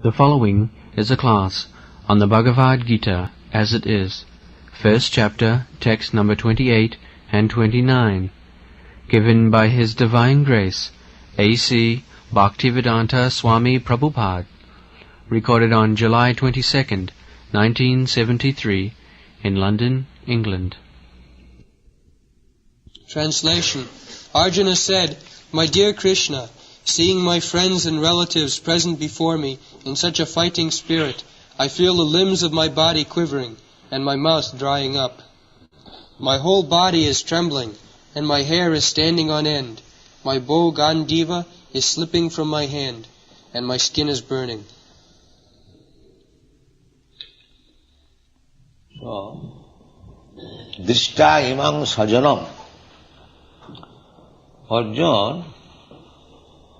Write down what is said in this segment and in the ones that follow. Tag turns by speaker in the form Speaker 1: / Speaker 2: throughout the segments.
Speaker 1: The following is a class on the Bhagavad Gita as it is, first chapter, text number 28 and 29, given by His Divine Grace, A.C. Bhaktivedanta Swami Prabhupada, recorded on July 22nd, 1973, in London, England.
Speaker 2: Translation. Arjuna said, "My dear Krishna, seeing my friends and relatives present before me in such a fighting spirit, I feel the limbs of my body quivering and my mouth drying up. My whole body is trembling and my hair is standing on end. My bow Gandiva is slipping from my hand and my skin is burning."
Speaker 3: So, Drishta imam sajanam. Arjuna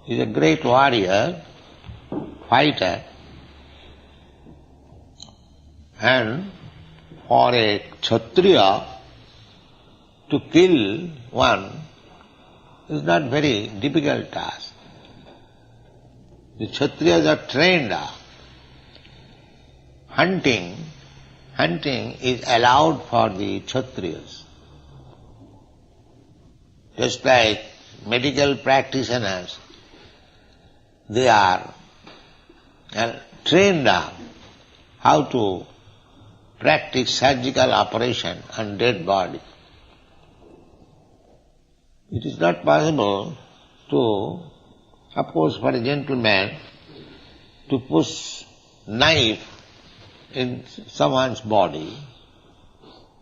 Speaker 3: is a great warrior, fighter, and for a Kshatriya to kill one is not very difficult task. The Kshatriyas are trained up. Hunting is allowed for the Kshatriyas. Just like medical practitioners, they are trained up how to practice surgical operation on dead body. It is not possible to, of course, for a gentleman to push knife in someone's body.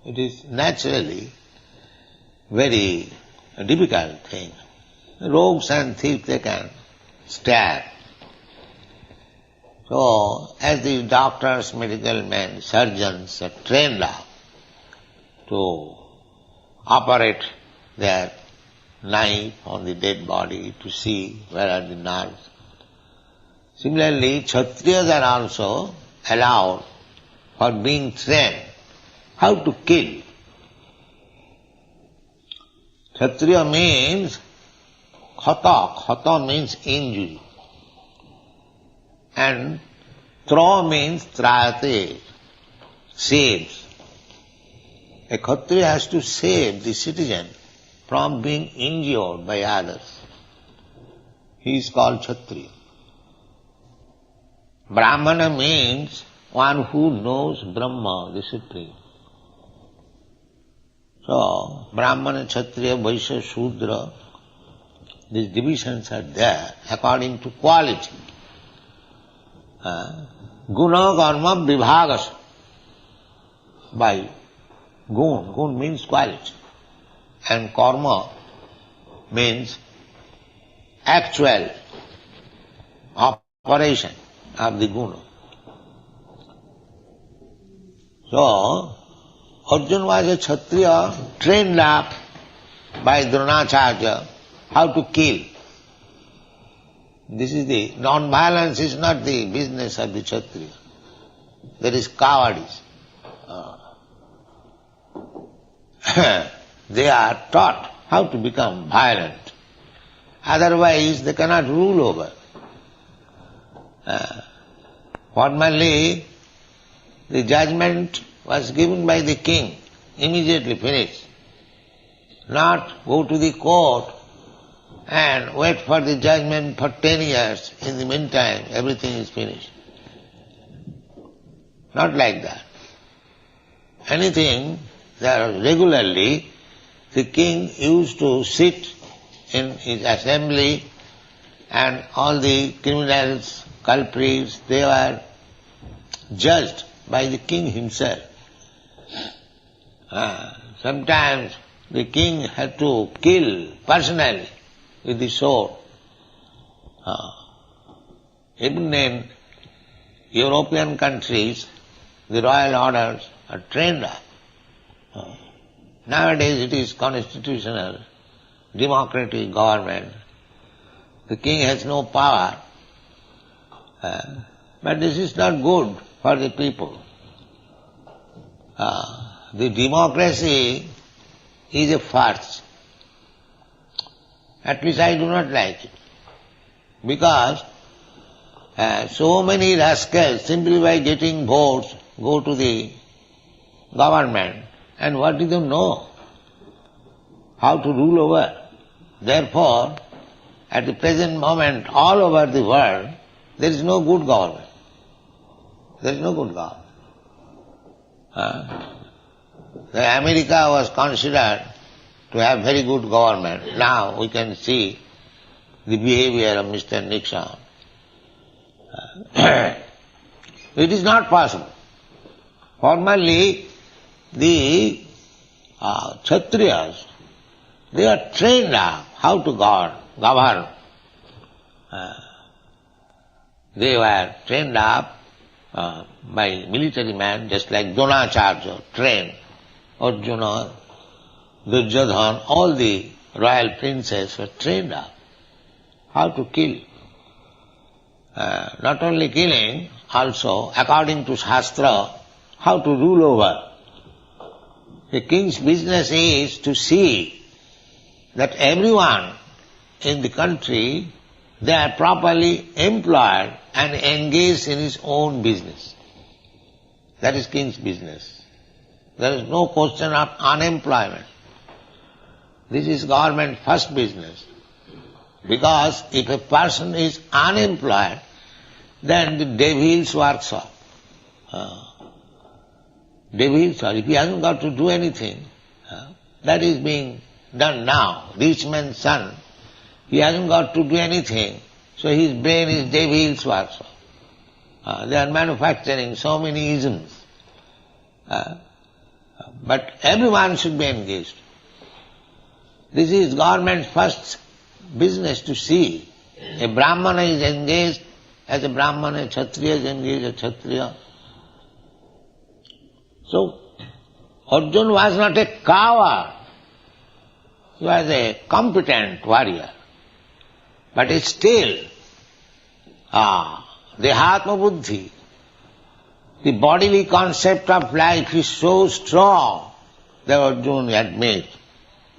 Speaker 3: It is naturally very difficult thing. Rogues and thieves, they can stab. So, as the doctors, medical men, surgeons are trained up to operate their knife on the dead body to see where are the nerves. Similarly, Kshatriyas are also allowed for being trained how to kill. Kshatriya means khata means injury. And tra means trayate, saves. A Kshatriya has to save the citizen from being injured by others. He is called Kshatriya. Brahmana means one who knows Brahma, the Supreme. So, Brahmana, Kshatriya, Vaishya, Shudra, these divisions are there according to quality. Guna karma vibhagas. By gun means quality. And karma means actual operation of the guna. So, Arjuna was a Kshatriya trained up by Dronacharya how to kill. This is the non-violence is not the business of the Kshatriya. There is cowardice. They are taught how to become violent. Otherwise they cannot rule over. Formerly the judgment was given by the king, immediately finished. Not go to the court and wait for the judgment for 10 years. In the meantime, everything is finished. Not like that. Anything, regularly, the king used to sit in his assembly and all the criminals, culprits, they were judged by the king himself. Sometimes the king had to kill personally with the sword. Even in European countries, the royal orders are trained up. Nowadays it is constitutional, democratic government. The king has no power. But this is not good for the people. The democracy is a farce. At least I do not like it. Because So many rascals, simply by getting votes, go to the government. And what do they know? How to rule over. Therefore, at the present moment, all over the world, there is no good government. There is no good government. America was considered to have very good government. Now we can see the behavior of Mr. Nixon. It is not possible. Formerly, the Kshatriyas, they are trained up how to govern. They were trained up by military men, just like Dronacharya trained, Arjuna, Duryodhana, all the royal princes were trained up how to kill. Not only killing, also, according to Shastra, how to rule over. The king's business is to see that everyone in the country, they are properly employed and engaged in his own business. That is king's business. There is no question of unemployment. This is government first business. Because if a person is unemployed, then the devil's workshop. Devil's work. If he hasn't got to do anything, that is being done now. Rich man's son, he hasn't got to do anything, so his brain is devil's workshop. They are manufacturing so many isms. But everyone should be engaged. This is government's first business to see. A Brahmana is engaged as a Brahmana, a Kshatriya is engaged as a Kshatriya. So, Arjuna was not a coward. He was a competent warrior. But still, the Atma Buddhi, the bodily concept of life is so strong that Arjuna had made.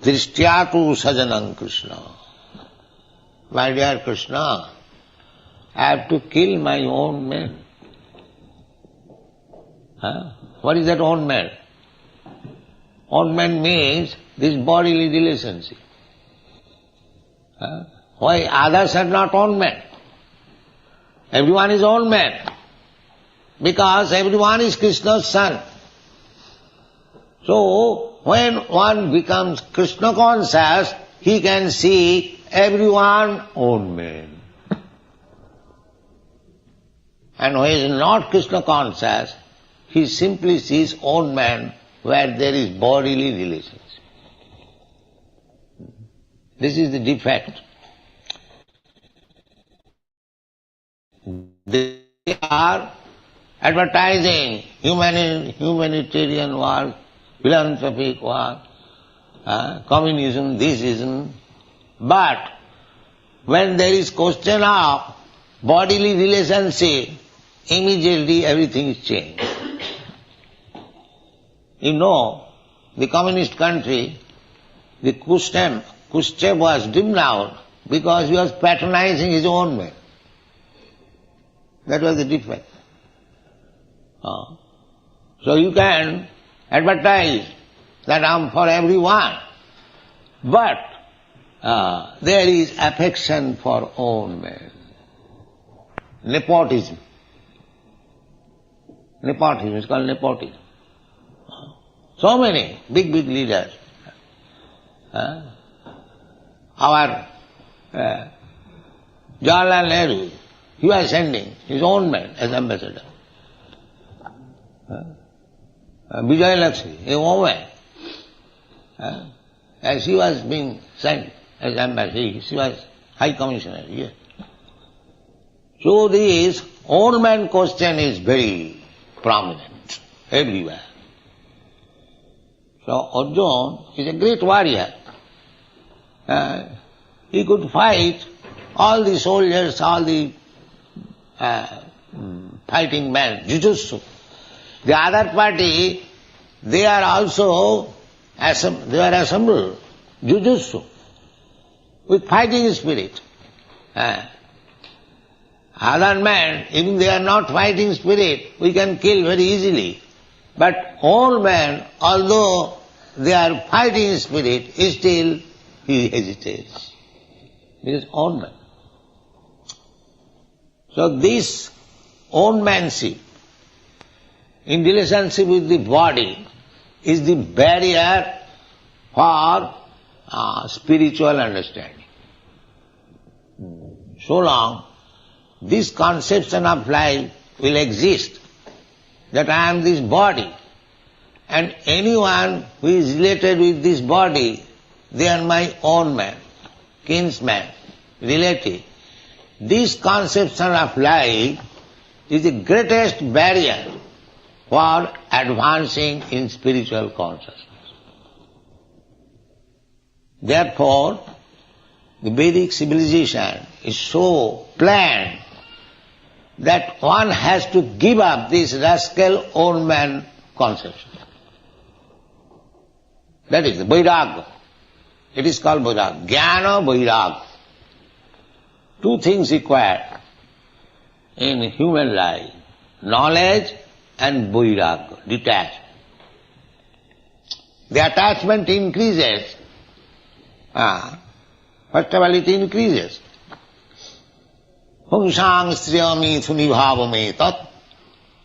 Speaker 3: Drishyatu sajanam Krishna. My dear Krishna, I have to kill my own man. What is that own man? Own man means this bodily relationship. Why others are not own men? Everyone is own man. Because everyone is Krishna's son. So, when one becomes Krishna conscious, he can see everyone own man. And when he is not Krishna conscious, he simply sees own man where there is bodily relationship. This is the defect. They are advertising humanitarian work, philanthropic work, communism, theism. But when there is question of bodily relationship, immediately everything is changed. You know, the communist country, the Khrushchev was driven out because he was patronizing his own man. That was the defect. So you can advertise that I am for everyone, but there is affection for own man. Nepotism. Nepotism is called nepotism. So many big leaders. Our Jawaharlal Nehru, he was sending his own man as ambassador. Vijay Lakshmi, a woman, as she was being sent as ambassador, she was high commissioner here. So this own man question is very prominent everywhere. So Arjuna is a great warrior. He could fight all the soldiers, all the fighting men, jujutsu. The other party, they are also assembled, jujutsu, with fighting spirit. Other men, if they are not fighting spirit, we can kill very easily. But old man, although they are fighting spirit, still he hesitates. Because old man. So this old manship in relationship with the body is the barrier for spiritual understanding. So long this conception of life will exist, that I am this body, and anyone who is related with this body, they are my own man, kinsman, relative. This conception of life is the greatest barrier for advancing in spiritual consciousness. Therefore, the Vedic civilization is so planned that one has to give up this rascal old man conception. That is the Vairagya. It is called Vairagya. Jnana Vairagya. Two things required in human life: knowledge and Vairagya, detachment. The attachment increases. First of all, it increases. Pungsang striyami sunibhavame tat.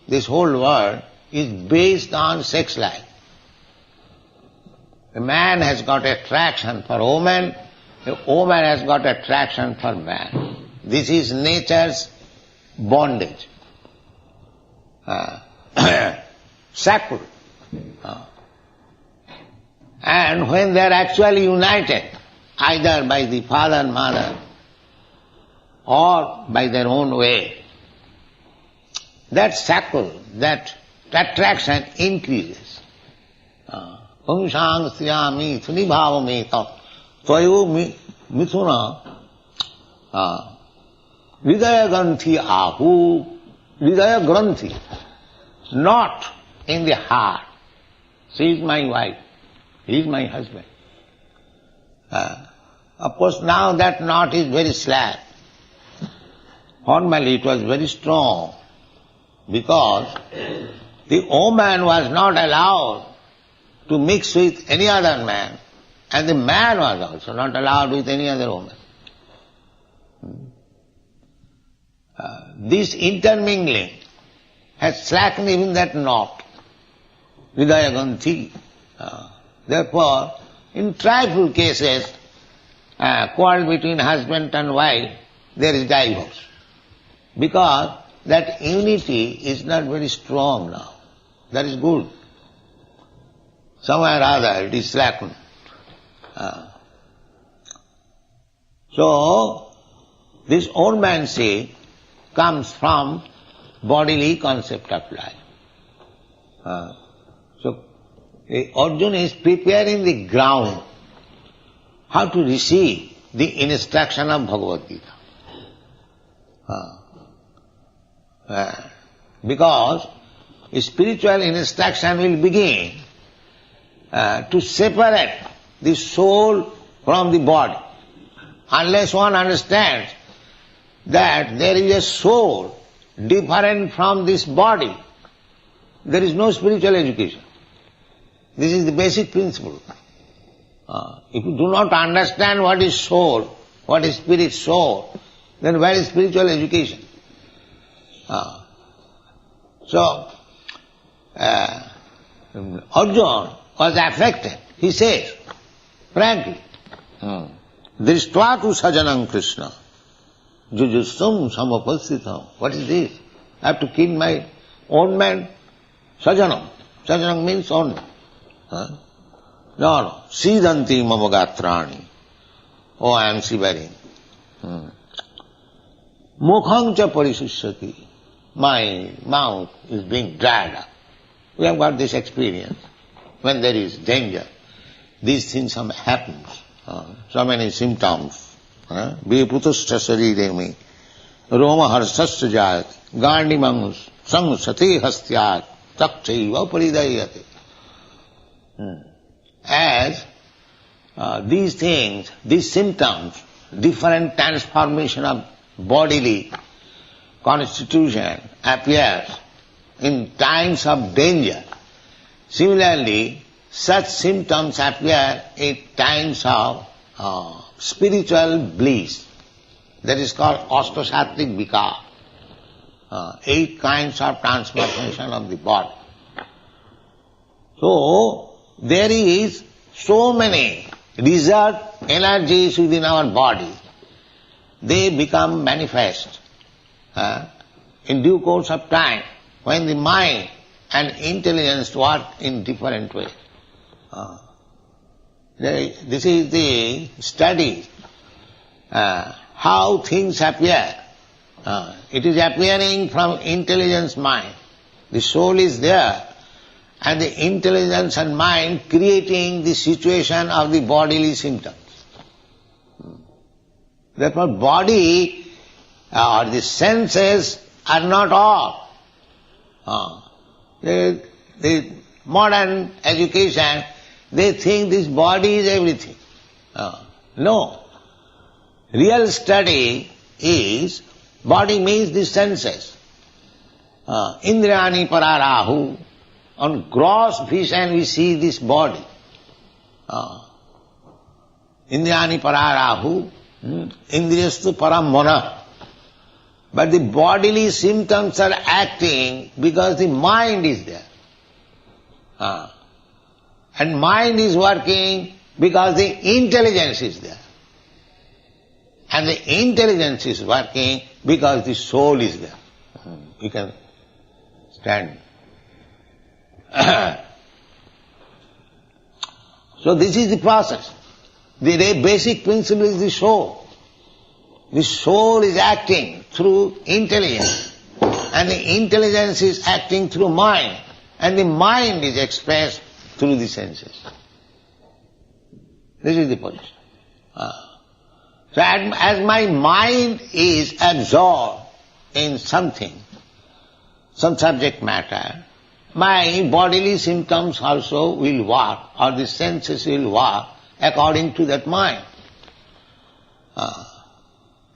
Speaker 3: This whole world is based on sex life. A man has got attraction for woman, a woman has got attraction for man. This is nature's bondage. Sacred. And when they are actually united, either by the father and mother or by their own way, that shackle, that attraction increases. Pungsang striyami sunibhavame tat tvayo mithuna hridaya granthi ahu. Hridaya granthi, not in the heart. She is my wife, he is my husband. Of course, now that knot is very slack. Formerly it was very strong, because the woman was not allowed to mix with any other man, and the man was also not allowed with any other woman. This intermingling has slackened even that knot, hridaya granthi. Therefore, in trifle cases, quarrel between husband and wife, there is divorce. Because that unity is not very strong now. That is good. Somewhere or other it is slackened. So, this old manship comes from bodily concept of life. So, Arjuna is preparing the ground how to receive the instruction of Bhagavad Gita. Because spiritual instruction will begin to separate the soul from the body. Unless one understands that there is a soul different from this body, there is no spiritual education. This is the basic principle. If you do not understand what is soul, what is spirit soul, then where is spiritual education? So, Arjuna was affected. He says, frankly, Drishtva tu sajanam Krishna, jujusam samapasitam. What is this? I have to kill my own man? Sajanam. Sajanam means own man. No. Siddhanti mama gatrani. Oh, I am shivering. Mukham cha parishusyati. My mouth is being dried up. We have got this experience. When there is danger, these things happen. So many symptoms. Viputascha sariremi, roma harsascha jayat, gandimangus, sang sati hastyat, takchaiva paridayate. As these things, these symptoms, different transformation of bodily constitution appears in times of danger, similarly, such symptoms appear in times of spiritual bliss. That is called Ashtasattvik Vikas. 8 kinds of transformation of the body. So, there is so many reserved energies within our body. They become manifest in due course of time when the mind and intelligence work in different ways. This is the study, how things appear. It is appearing from intelligence mind. The soul is there, and the intelligence and mind creating the situation of the bodily symptoms. Therefore, body or the senses are not all. The modern education, they think this body is everything. No. Real study is, body means the senses. Indriyani pararahu. On gross vision we see this body. Indriyani pararahu. Indriyastu param mana. But the bodily symptoms are acting because the mind is there. And mind is working because the intelligence is there. And the intelligence is working because the soul is there. You can stand. So this is the process. The basic principle is the soul. The soul is acting through intelligence, and the intelligence is acting through mind, and the mind is expressed through the senses. This is the position. So as my mind is absorbed in something, some subject matter, my bodily symptoms also will work, or the senses will work according to that mind.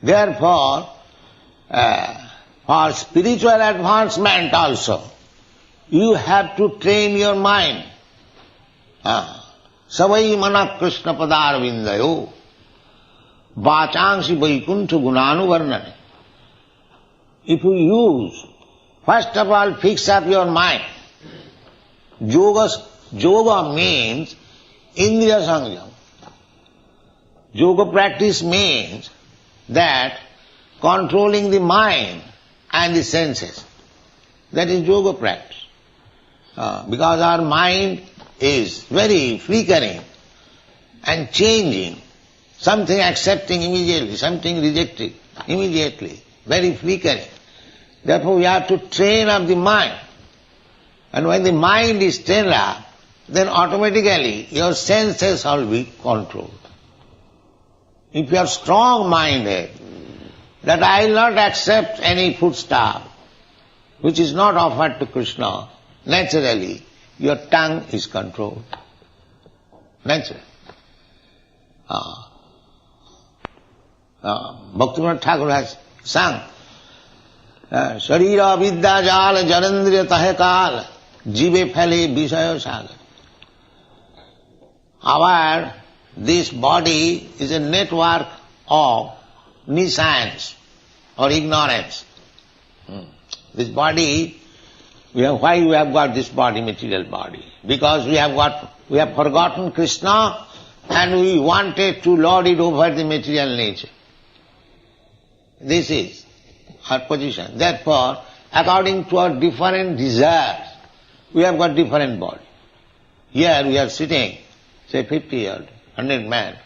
Speaker 3: Therefore, for spiritual advancement also, you have to train your mind. Savai mana Krishna padar vindayo vachangsi vaikuntha gunanu varnane. If you use, first of all, fix up your mind. Yoga means indriya sanjam. Yoga practice means that controlling the mind and the senses. That is yoga practice. Because our mind is very flickering and changing, something accepting immediately, something rejecting immediately, very flickering. Therefore we have to train up the mind. And when the mind is trained up, then automatically your senses will be controlled. If you are strong-minded, that I will not accept any foodstuff which is not offered to Krishna, naturally your tongue is controlled. Naturally. Bhaktivinoda Thakur has sung, Sharira vidya jal jarandriya tahe kal jive phale visaya sagar. This body is a network of nescience or ignorance. This body, why we have got this body, material body? Because we have forgotten Krishna and we wanted to lord it over the material nature. This is our position. Therefore, according to our different desires, we have got different body. Here we are sitting, say 50 or 100 men,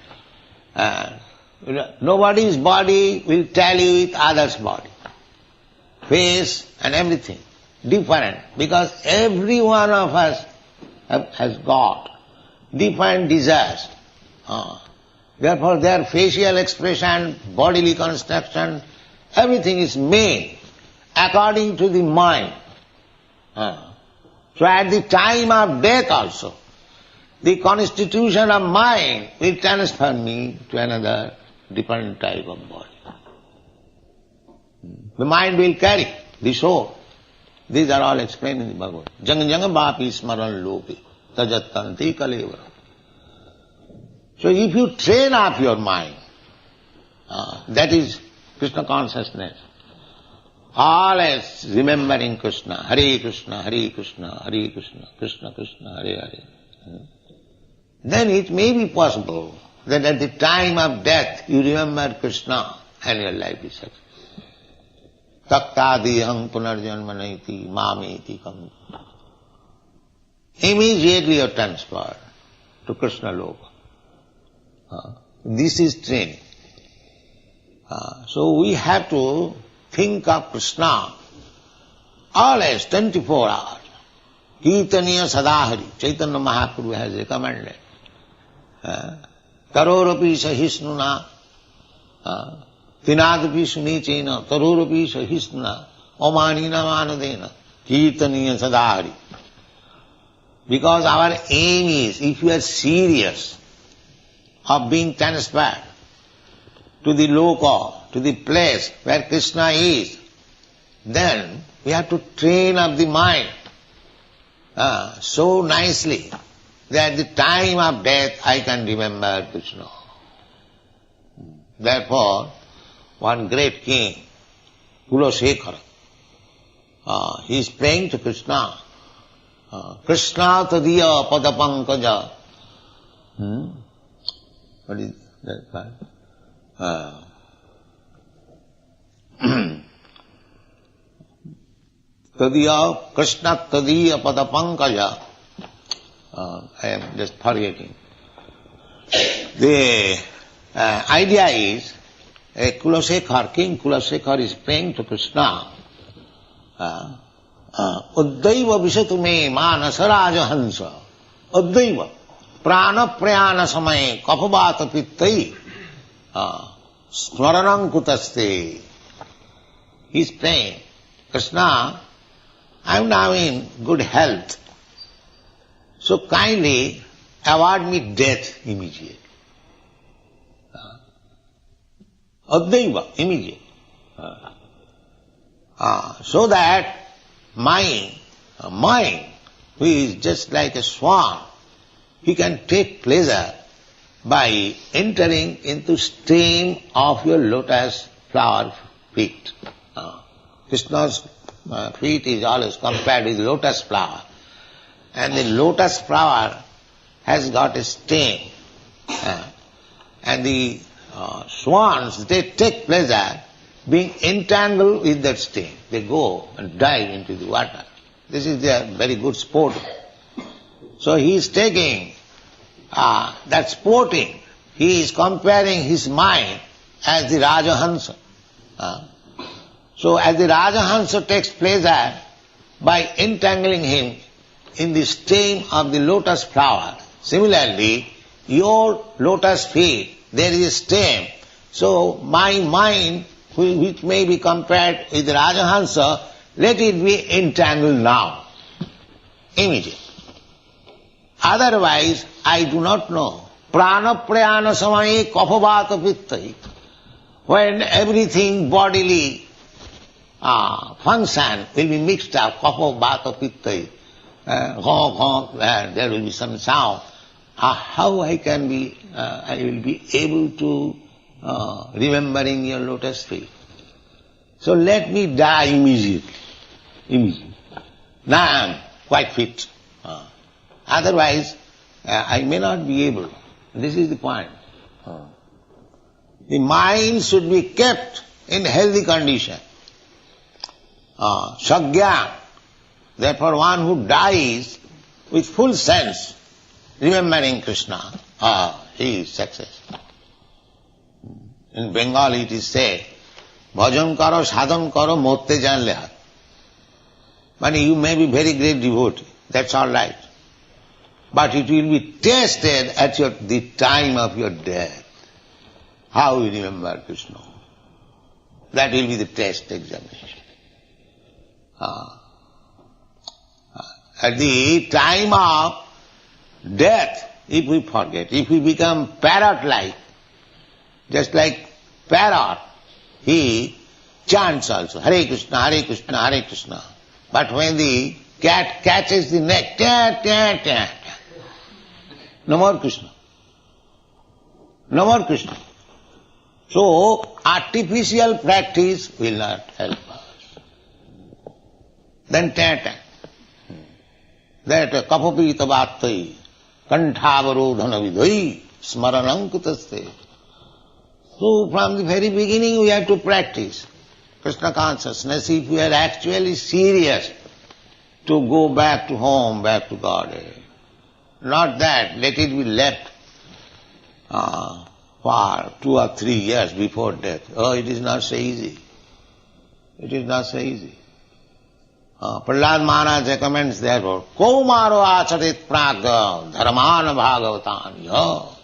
Speaker 3: and nobody's body will tally with others' body. Face and everything, different, because every one of us has got different desires. Therefore their facial expression, bodily construction, everything is made according to the mind. So at the time of death also, the constitution of mind will transfer me to another different type of body. The mind will carry the soul. These are all explained in the Bhagavad. Jang jang bhapi smaran lopi tajattanti kalevara. So if you train up your mind, that is Krishna consciousness, always remembering Krishna, Hare Krishna, Hare Krishna, Hare Krishna, Krishna Krishna, Hare Hare, then it may be possible that at the time of death you remember Krishna and your life is successful. Taktadiham punarjanmanaiti mamiti kam. Immediately you are transferred to Krishna Loka. This is training. So we have to think of Krishna always 24 hours. Kirtaniya sadahari. Chaitanya Mahaprabhu has recommended. Tarorapi sahisnuna. Tinadapi sunichena. Tarorapi sahisnuna. Omanina manadena. Kirtaniya sadahari. Because our aim is, if you are serious of being transferred to the loka, to the place where Krishna is, then we have to train up the mind so nicely that at the time of death I can remember Krishna. Therefore, one great king, Kulasekhara, he is praying to Krishna. Krishna tadiya padapankaja. What is that? Tadiya, Krishna tadiya padapankaja. I am just forgetting. The idea is, King Kulasekhar is praying to Krishna. Uddaiva visatume manasa raja hansa. Uddaiva. Prana prayana samaye kapabata pittai. Smaranam kutaste. He is praying, Krishna, I am now in good health. So kindly award me death immediately. Uddaiva, immediate. So that my mind, who is just like a swan, he can take pleasure by entering into stream of your lotus flower feet. Krishna's feet is always compared with lotus flower. And the lotus flower has got a stem. And the swans, they take pleasure being entangled with that stem. They go and dive into the water. This is their very good sport. So he is taking that sporting, he is comparing his mind as the Rajahansa. So as the Rajahansa takes pleasure by entangling him in the stem of the lotus flower, similarly, your lotus feet, there is a stem. So my mind, which may be compared with the Rajahansa, let it be entangled now, immediately. Otherwise, I do not know. Prana prayana samaye kapavata pittai. When everything bodily function will be mixed up, kapavata pittai, there will be some sound. How I will be able to remembering your lotus feet. So let me die immediately. Now I am quite fit. Otherwise, I may not be able. This is the point. The mind should be kept in healthy condition. Sagyan. Therefore, one who dies with full sense, remembering Krishna, he is successful. In Bengali it is said, bhajan karo, sadhan karo, motte jan lehat. But you may be very great devotee, that's all right. But it will be tested at the time of your death. How you remember Krishna. That will be the test examination. At the time of death, if we forget, if we become parrot-like, just like parrot, he chants also, Hare Krishna, Hare Krishna, Hare Krishna. But when the cat catches the neck, ta, ta, ta, ta, no more Krishna. No more Krishna. So, artificial practice will not help us. Then ta, ta. That kapapita bhattai, kantavarodhana vidhai, smaranam. So from the very beginning we have to practice Krishna consciousness if we are actually serious to go back to home, back to Godhead. Not that, let it be left for 2 or 3 years before death. Oh, it is not so easy. It is not so easy. Prahlad Maharaj recommends therefore, Kaumaro acharit praga dharmana bhagavatam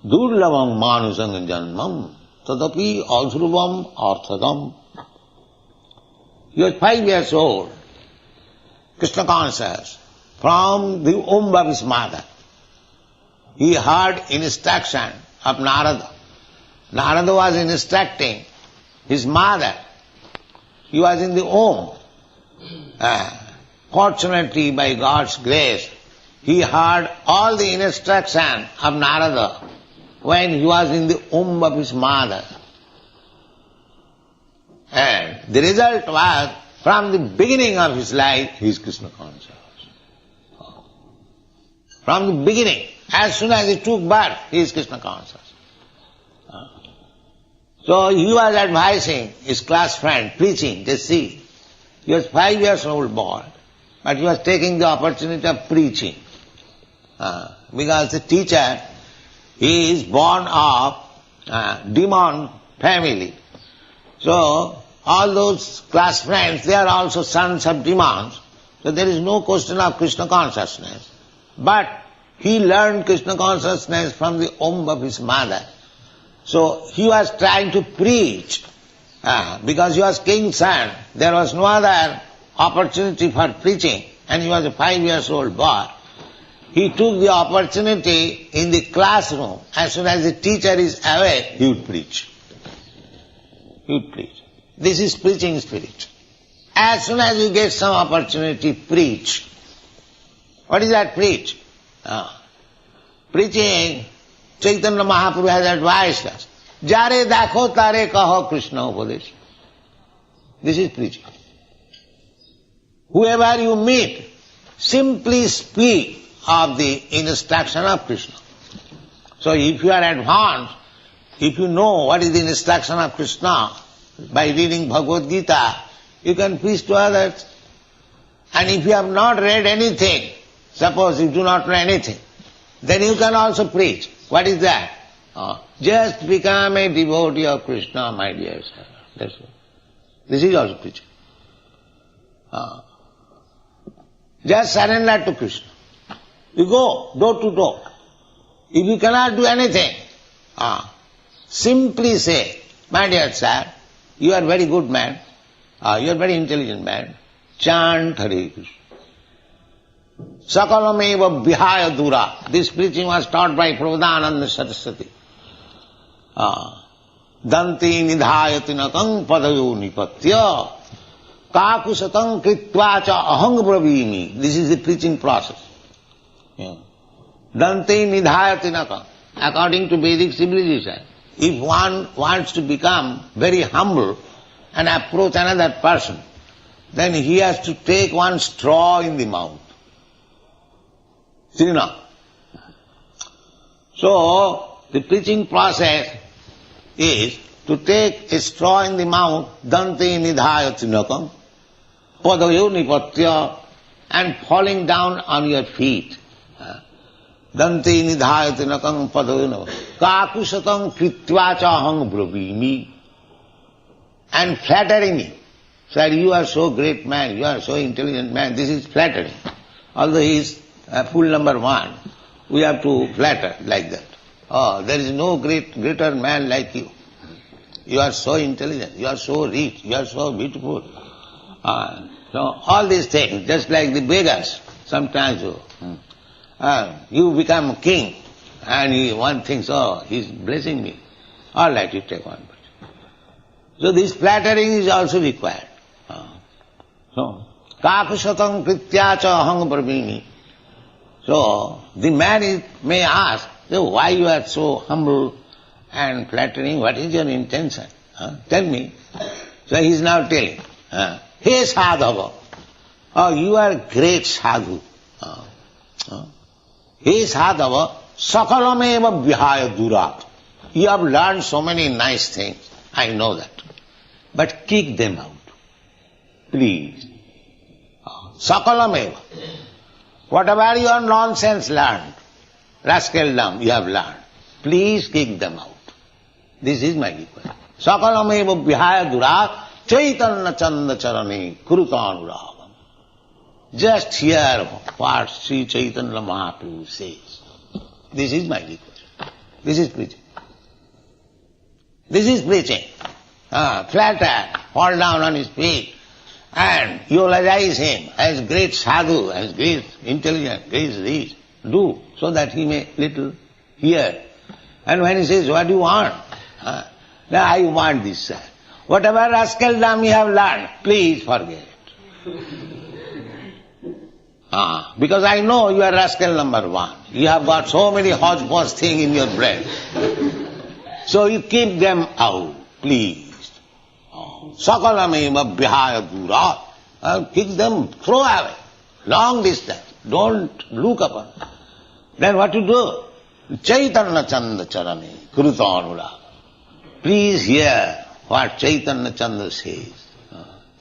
Speaker 3: durlavam manusang janmam tadapi adhruvam arthadam. He was 5 years old, Krishna conscious, from the womb of his mother. He heard instruction of Narada. Narada was instructing his mother. He was in the womb. Fortunately, by God's grace, he heard all the instruction of Narada when he was in the womb of his mother. And the result was, from the beginning of his life, he is Krishna conscious. From the beginning, as soon as he took birth, he is Krishna conscious. So he was advising his class friend, preaching, just see. He was 5 years old boy, but he was taking the opportunity of preaching. Because the teacher, he is born of demon family. So all those class friends, they are also sons of demons. So there is no question of Krishna consciousness. But he learned Krishna consciousness from the womb of his mother. So he was trying to preach. Because he was king's son, there was no other opportunity for preaching, and he was a 5 years old boy. He took the opportunity in the classroom. As soon as the teacher is away, he would preach. He would preach. This is preaching spirit. As soon as you get some opportunity, preach. What is that preach? Preaching, Chaitanya Mahaprabhu has advised us. Jare dakho tare kaho Krishna upadesh. This is preaching. Whoever you meet, simply speak of the instruction of Krishna. So if you are advanced, if you know what is the instruction of Krishna, by reading Bhagavad Gita, you can preach to others. And if you have not read anything, suppose you do not know anything, then you can also preach. What is that? Just become a devotee of Krishna, my dear sir. That's all. This is also preaching. Just surrender to Krishna. You go door to door. If you cannot do anything, simply say, my dear sir, you are very good man, you are very intelligent man, chant Hare Krishna. Sakalameva vihaya dura. This preaching was taught by Prabhupada Saraswati. Danti nidhayati nakang padayo nipatya kakusatang kritva cha ahang bravimi. This is the preaching process. Danti nidhayati nakang. According to Vedic civilization, if one wants to become very humble and approach another person, then he has to take one straw in the mouth. See now? So, the preaching process is to take a straw in the mouth, dante nidhayati nakam, padayo nipatya, and falling down on your feet. Dante nidhayati nakam padayo nipatya, kakusatam kritva cha ahang bravimi, and flattering me. Sir, you are so great man, you are so intelligent man, this is flattering. Although he is full number 1, we have to flatter like that. Oh, there is no greater man like you. You are so intelligent, you are so rich, you are so beautiful. So all these things, just like the beggars, sometimes you become king and one thinks, oh, he is blessing me. All right, you take one. So this flattering is also required. So, kakusatang kritya cha aham brahmini. So, the man may ask, so why you are so humble and flattering? What is your intention? Tell me. So he is now telling, Hey sadhava, you are great sadhu. Hey sadhava, sakalameva vihaya durat. You have learned so many nice things, I know that. But kick them out, please. Sakalameva. Whatever your nonsense learned, rascaldom you have learned, please kick them out. This is my request. Sakalameva vihaya durat chaitanya chanda charane kurutanuragam. Just hear what Sri Chaitanya Mahaprabhu says. This is my request. This is preaching. This is preaching. Flatter, fall down on his feet, and eulogize him as great sadhu, as great intelligent, great rich. Do, so that he may little hear. And when he says, what do you want? Now I want this, sir. Whatever rascaldom you have learned, please forget it. Because I know you are rascal number one. You have got so many hodgepodge things in your brain. So you keep them out, please. Sakalameva vihaya durat. Kick them, throw away. Long distance. Don't look upon. Then what to do? Chaitanya chanda charane kurutanuragam. Please hear what Chaitanya Chanda says.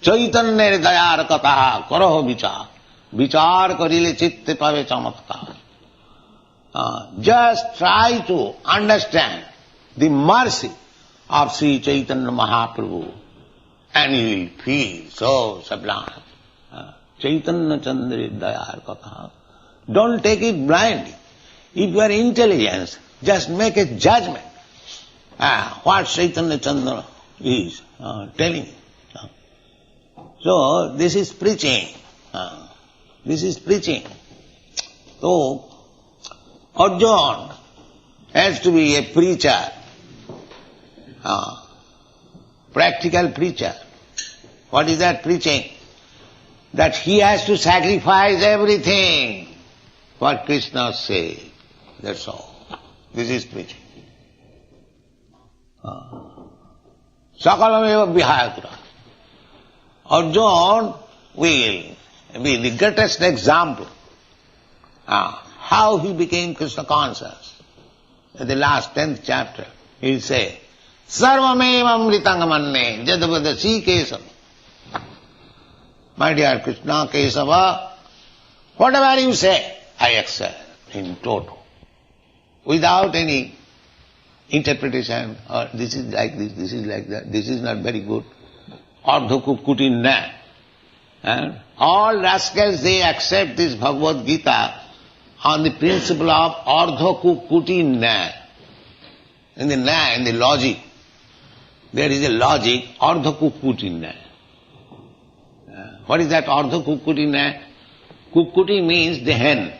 Speaker 3: Chaitanya dayar kataha karaho vichar. Vichar karile chitte pave chamatkar. Just try to understand the mercy of Sri Chaitanya Mahaprabhu and you will feel so sublime. Chaitanya Chandra dayar kataha. Don't take it blindly. If you are intelligent, just make a judgment. What Chaitanya Chandra is telling you. So, this is preaching. This is preaching. So, Arjuna has to be a preacher, practical preacher. What is that preaching? That he has to sacrifice everything for Krishna's sake. That's all. This is preaching. Sakalameva vihaya. Arjuna will be the greatest example how he became Krishna conscious. In the last 10th chapter, he will say, Sarvameva amritangamanne jadavadasi kesava. My dear Krishna Kesava, whatever you say, I accept in total. Without any interpretation, or this is like this is like that, this is not very good. Ardha kukkuti na. And all rascals, they accept this Bhagavad Gita on the principle of ardha kukkuti na. In the logic, there is a logic, ardha kukkuti na. What is that ardha kukkuti na? Kukkuti means the hen.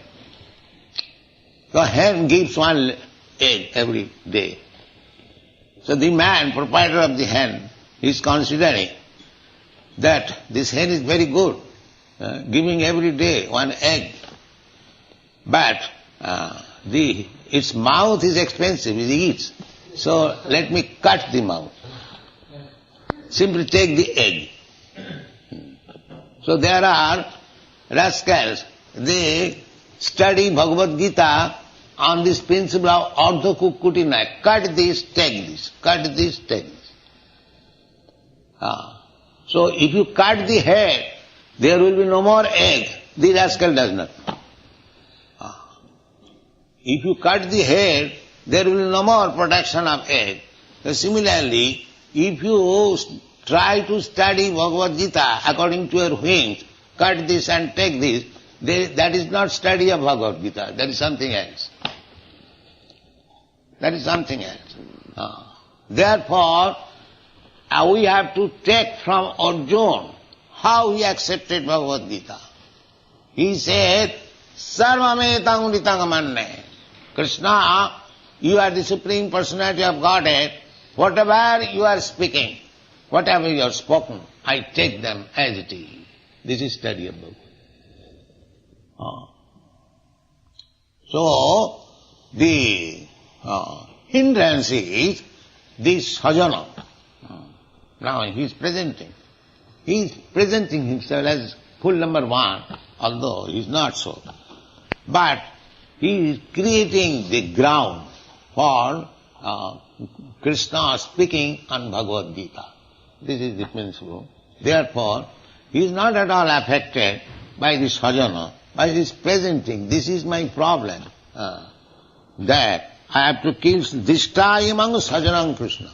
Speaker 3: The hen gives one egg every day. So the man, proprietor of the hen, is considering that this hen is very good, giving every day one egg. But its mouth is expensive, it eats. So let me cut the mouth. Simply take the egg. So there are rascals, they study Bhagavad Gita on this principle of ardha kukkuti na. Cut this, take this. Cut this, take this. So if you cut the head, there will be no more egg. The rascal does not. If you cut the head, there will be no more production of egg. So similarly, if you try to study Bhagavad Gita according to your whims, cut this and take this, that is not study of Bhagavad Gita, that is something else. That is something else. Therefore, we have to take from Arjuna how he accepted Bhagavad Gita. He said, Sarvametang Ritangamanne. Krishna, you are the Supreme Personality of Godhead. Whatever you are speaking, whatever you have spoken, I take them as it is. This is study of Bhagavad. So, the hindrance is this sajana. Now he is presenting. He is presenting himself as full number one, although he is not so. But he is creating the ground for Krishna speaking on Bhagavad Gita. This is the principle. Therefore, he is not at all affected by this sajana, by this presenting. This is my problem, that I have to kill this time among sajanam Krishna.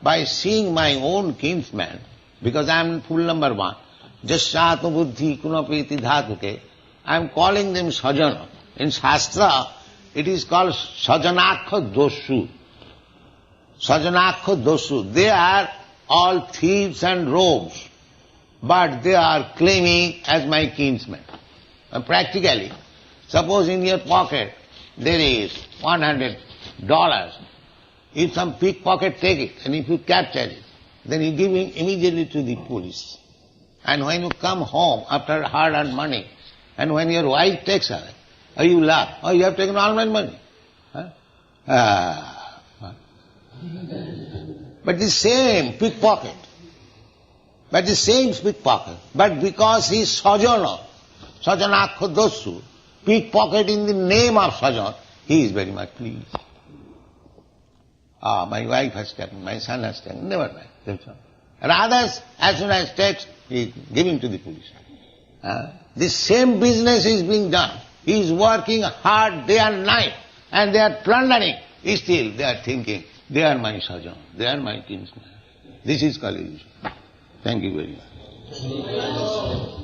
Speaker 3: By seeing my own kinsman, because I am full number one, jasyatma buddhi kunapeti dhatuke, I am calling them sajana. In Shastra, it is called sajanakha dosu. Sajanakha dosu. They are all thieves and rogues, but they are claiming as my kinsmen. And practically, suppose in your pocket there is $100. If some pickpocket take it, and if you capture it, then you give it immediately to the police. And when you come home after hard-earned money, and when your wife takes her, you laugh, oh, you have taken all my money. But the same pickpocket, but because he is sajana, sajanakha dosu, pickpocket in the name of sajana, he is very much pleased. My wife has taken, my son has taken, never mind. That's all. And others, as soon as takes, he is giving to the police. This same business is being done. He is working hard day and night, and they are plundering. Still, they are thinking, they are my sajana, they are my kinsman. This is called illusion. Thank you very much.